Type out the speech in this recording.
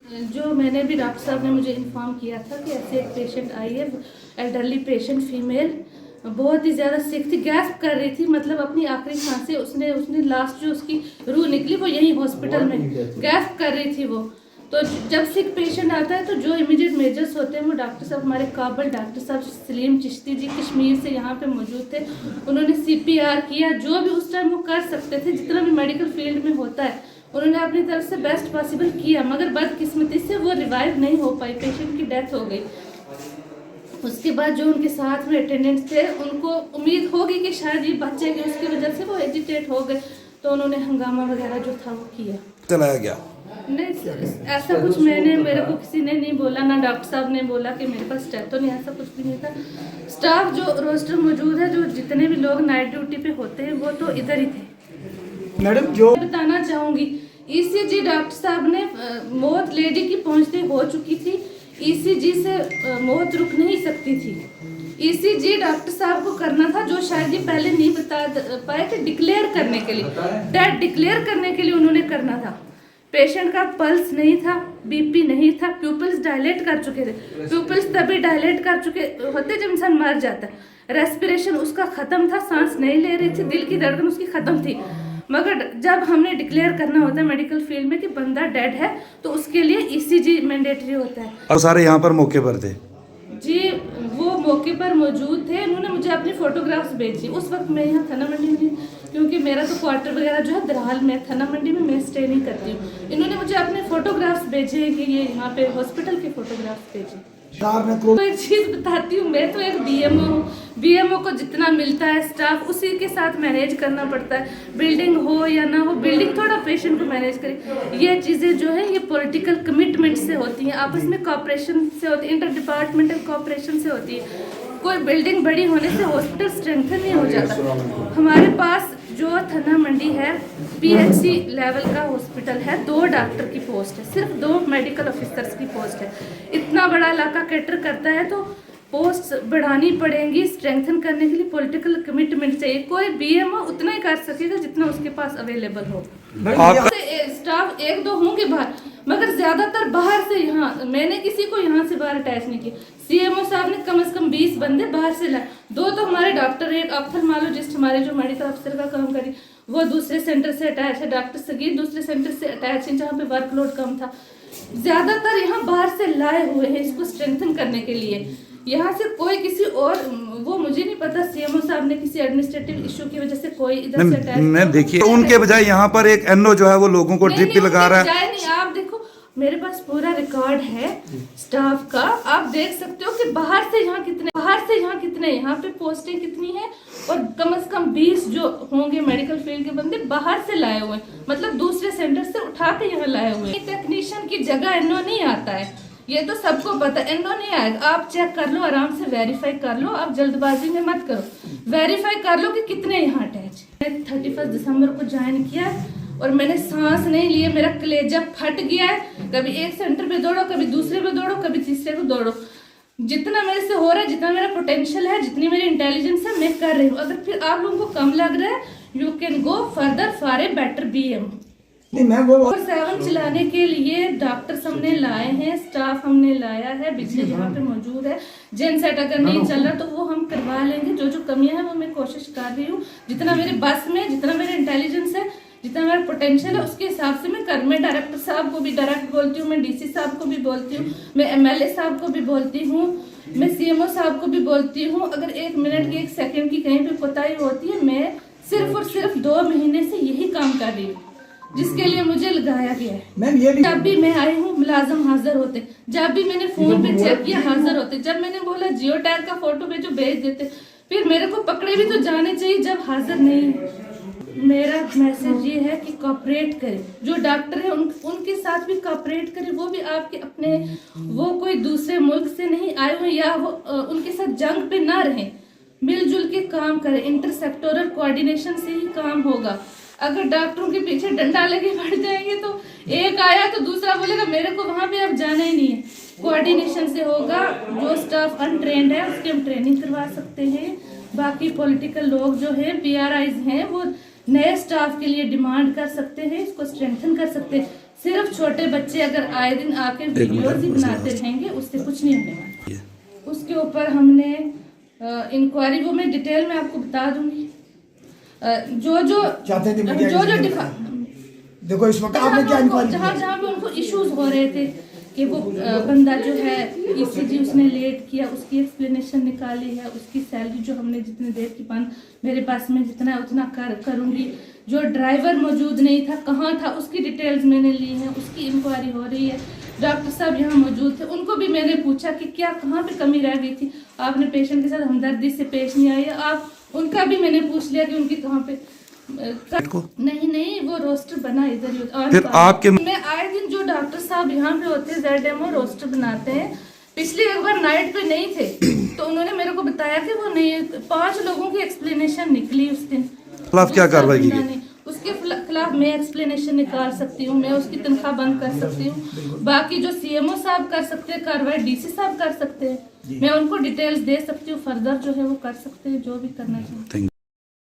जो मैंने भी डॉक्टर साहब ने मुझे इन्फॉर्म किया था कि ऐसे एक पेशेंट आई है, एल्डरली पेशेंट फीमेल, बहुत ही ज़्यादा सिक थी, गैस्प कर रही थी, मतलब अपनी आखिरी सांसें उसने लास्ट जो उसकी रूह निकली वो यही हॉस्पिटल में गैस्प कर रही थी वो। तो जब सिक पेशेंट आता है तो जो इमीडिएट मेजर्स होते हैं वो डॉक्टर साहब, हमारे काबल डॉक्टर साहब सलीम चिश्ती जी कश्मीर से यहाँ पे मौजूद थे, उन्होंने CPR किया, जो भी उस टाइम वो कर सकते थे, जितना भी मेडिकल फील्ड में होता है उन्होंने अपनी तरफ से बेस्ट पॉसिबल किया, मगर बदकिस्मती से वो रिवाइव नहीं हो पाई, पेशेंट की डेथ हो गई। उसके बाद जो उनके साथ में अटेंडेंट्स थे उनको उम्मीद होगी कि शायद ये बचेंगे, उसकी वजह से वो एजिटेट हो गए, तो उन्होंने हंगामा वगैरह जो था वो किया। चलाया गया नहीं, ऐसा कुछ मेरे को किसी ने नहीं बोला, ना डॉक्टर साहब ने बोला कि मेरे पास स्टाफ, तो नहीं, ऐसा कुछ भी नहीं था। स्टाफ जो रोस्टर मौजूद है, जो जितने भी लोग नाइट ड्यूटी पे होते हैं वो तो इधर ही थे। मैडम जो बताना चाहूँगी, ECG डॉक्टर साहब ने मौत लेडी की पहुँचते हो चुकी थी, ECG से मौत रुक नहीं सकती थी। ECG डॉक्टर साहब को करना था, जो शायद ये पहले नहीं बता पाए कि डिक्लेयर करने के लिए, डेथ डिक्लेयर करने के लिए उन्होंने करना था। पेशेंट का पल्स नहीं था, BP नहीं था, प्यूपल्स डायलेट कर चुके थे, प्यूपल्स तभी डायलेट कर चुके होते जब इंसान मर जाता है, रेस्पिरेशन उसका ख़त्म था, सांस नहीं ले रही थी, दिल की धड़कन उसकी ख़त्म थी। मगर जब हमने डिक्लेयर करना होता है मेडिकल फील्ड में कि बंदा डेड है, तो उसके लिए ECG मैंडेटरी होता है। और सारे यहाँ पर मौके पर थे जी, वो मौके पर मौजूद थे, इन्होंने मुझे अपनी फोटोग्राफ्स भेजी। उस वक्त मैं यहाँ थाना मंडी में, क्योंकि मेरा तो क्वार्टर वगैरह जो है दरहाल में, थाना मंडी में मैं स्टे नहीं करती हूँ। इन्होंने मुझे अपने फोटोग्राफ्स भेजे कि ये यहाँ पे हॉस्पिटल के फोटोग्राफ्स भेजे। तो एक चीज़ बताती हूँ, मैं तो एक BMO हूँ, BMO को जितना मिलता है स्टाफ उसी के साथ मैनेज करना पड़ता है, बिल्डिंग हो या ना हो, बिल्डिंग थोड़ा पेशेंट को मैनेज करे। ये चीज़ें जो है ये पॉलिटिकल कमिटमेंट से होती हैं, आपस में कॉपरेशन से होती है, इंटर डिपार्टमेंटल कॉपरेशन से होती है। कोई बिल्डिंग बड़ी होने से हॉस्पिटल स्ट्रेंथन नहीं हो जाता। हमारे पास जो थाना मंडी है PHC लेवल का हॉस्पिटल है, 2 डॉक्टर की पोस्ट है, सिर्फ 2 मेडिकल ऑफिसर्स की पोस्ट है। इतना बड़ा इलाका कैटर करता है तो पोस्ट बढ़ानी पड़ेंगी, स्ट्रेंथन करने के लिए पॉलिटिकल कमिटमेंट चाहिए। कोई BMO उतना ही कर सकेगा जितना उसके पास अवेलेबल हो। स्टाफ 1-2 होंगे बाहर, मगर ज्यादातर बाहर से, यहाँ मैंने किसी को यहाँ से बाहर अटैच नहीं किया। CMO साहब ने कम से कम 20 बंदे बाहर से लाए, 2 तो हमारे डॉक्टर, एक ऑप्थेल्मोलॉजिस्ट हमारे जो मेडिकल अफसर का काम करी वो दूसरे सेंटर से अटैच है, डॉक्टर सगीर दूसरे सेंटर से अटैच है जहाँ पे वर्कलोड कम था। ज्यादातर यहाँ बाहर से लाए हुए हैं इसको स्ट्रेंथन करने के लिए। यहाँ से कोई किसी और, वो मुझे नहीं पता CMO साहब ने किसी एडमिनिस्ट्रेटिव इशू की वजह से कोई इधर से अटैच, देखिए उनके बजाय यहाँ पर एक NO जो है वो लोगों को ड्रिप लगा रहा है। नहीं, आप देखो मेरे पास पूरा रिकॉर्ड है स्टाफ का, आप देख सकते हो कि बाहर से यहाँ कितने, यहाँ पे पोस्टें कितनी है, और कम से कम 20 जो होंगे मेडिकल फील्ड के बंदे बाहर से लाए हुए, मतलब दूसरे सेंटर से उठा के यहाँ लाए हुए। टेक्नीशियन की जगह NO नहीं आता है, ये तो सबको पता है, NO नहीं आएगा। आप चेक कर लो, आराम से वेरीफाई कर लो, आप जल्दबाजी में मत करो, वेरीफाई कर लो कि कितने यहाँ अटैच। मैंने 31 दिसंबर को ज्वाइन किया और मैंने सांस नहीं लिए, मेरा कलेजा फट गया है, कभी एक सेंटर पे दौड़ो, कभी दूसरे पे दौड़ो, कभी तीसरे पे दौड़ो। जितना मेरे से हो रहा है, जितना मेरा पोटेंशियल है, जितनी मेरी इंटेलिजेंस है, मैं कर रही हूँ। अगर फिर आप लोगों को कम लग रहा है, you can go further for a better BM। नहीं मैम, वो 7 चलाने के लिए डॉक्टर्स हमने लाए हैं, स्टाफ हमने लाया है, बिजली यहाँ पे मौजूद है। जेन सेट अगर नहीं चल रहा तो वो हम करवा लेंगे, जो जो कमियां हैं वो मैं कोशिश कर रही हूँ, जितना मेरे बस में, जितना मेरे इंटेलिजेंस है, जितना मेरा पोटेंशियल है उसके हिसाब से मैं कर। मैं डायरेक्टर साहब को भी डायरेक्ट बोलती हूँ, मैं DC साहब को भी बोलती हूँ, मैं MLA साहब को भी बोलती हूँ, मैं CMO साहब को भी बोलती हूँ। अगर 1 मिनट की 1 सेकंड की कहीं पे कोताही होती है, मैं सिर्फ और सिर्फ 2 महीने से यही काम कर रही हूँ, जिसके लिए मुझे लगाया गया है। मैम ये जब भी मैं आई हूँ मुलाजम हाजिर होते, जब भी मैंने फोन पे चेक किया हाजिर होते, जब मैंने बोला जियो टैग का फोटो भेजो भेज देते, फिर मेरे को पकड़े भी तो जाने चाहिए जब हाजिर नहीं। मेरा मैसेज ये है कि कॉपरेट करें, जो डॉक्टर है उनके साथ भी कॉपरेट करें, वो भी आपके अपने, वो कोई दूसरे मुल्क से नहीं आए हुए, या वो उनके साथ जंग पे ना रहें, मिलजुल के काम करें, इंटरसेक्टोरल कोऑर्डिनेशन से ही काम होगा। अगर डॉक्टरों के पीछे डंडा लगे बढ़ जाएंगे तो एक आया तो दूसरा बोलेगा मेरे को वहां पे अब जाना ही नहीं है। कोऑर्डिनेशन से होगा, जो स्टाफ अनट्रेंड है उसकी हम ट्रेनिंग करवा सकते हैं। बाकी पॉलिटिकल लोग जो है PRIs हैं वो नए स्टाफ के लिए डिमांड कर सकते हैं, इसको स्ट्रेंथन कर सकते हैं। सिर्फ छोटे बच्चे अगर आए दिन आके वीडियोज ही बनाते रहेंगे उससे कुछ नहीं होने वाला। उसके ऊपर हमने इंक्वायरी, वो मैं डिटेल में आपको बता दूंगी। जो चाहते थे मीडिया जो के दिखा देखो इस वक्त आपने क्या इंक्वायरी जहाँ पे उनको इश्यूज हो रहे थे कि वो बंदा जो है ईसीजी उसने लेट किया, उसकी एक्सप्लेनेशन निकाली है, उसकी सैलरी जो हमने जितनी देर की मेरे पास में जितना है उतना करूंगी। जो ड्राइवर मौजूद नहीं था कहाँ था उसकी डिटेल्स मैंने ली है, उसकी इंक्वायरी हो रही है। डॉक्टर साहब यहाँ मौजूद थे, उनको भी मैंने पूछा कि क्या कहाँ पे कमी रह गई थी, आपने पेशेंट के साथ हमदर्दी से पेश नहीं आई। आप उनका भी मैंने पूछ लिया कि उनकी कहाँ पे नहीं वो रोस्टर बना इधर ही। और फिर आपके मैं आए दिन जो डॉक्टर साहब यहाँ पे होते हैं ZMO रोस्टर बनाते हैं, पिछली एक बार नाइट पे नहीं थे तो उन्होंने मेरे को बताया कि वो नहीं, 5 लोगों की एक्सप्लेनेशन निकली उस दिन। खिलाफ क्या कार्रवाई की गई? उसके खिलाफ मैं एक्सप्लेनेशन निकाल सकती हूँ, मैं उसकी तनख्वाह बंद कर सकती हूँ। बाकी जो CMO साहब कर सकते हैं कार्रवाई, DC साहब कर सकते हैं, मैं उनको डिटेल्स दे सकती हूँ, फर्दर जो है वो कर सकते हैं जो भी करना चाहिए।